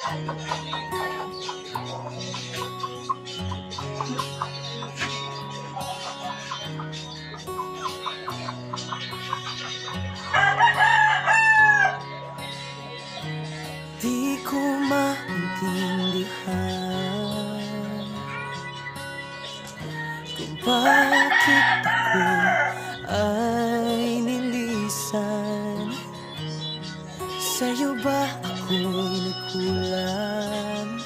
Di ko maintindihan kung bakit ako ay nilisan. Sa'yo ba ako'y nagkulang?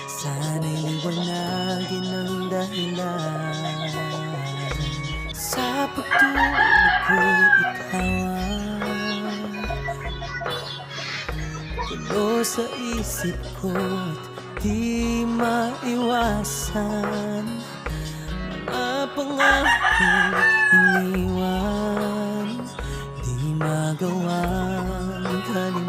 Sana'y liwanagin ang dahilan. Sa pagtulog ko'y ikaw ang tulo sa isip ko't di maiwasan. Mga pangakong iniwan, di magawang kalimutan.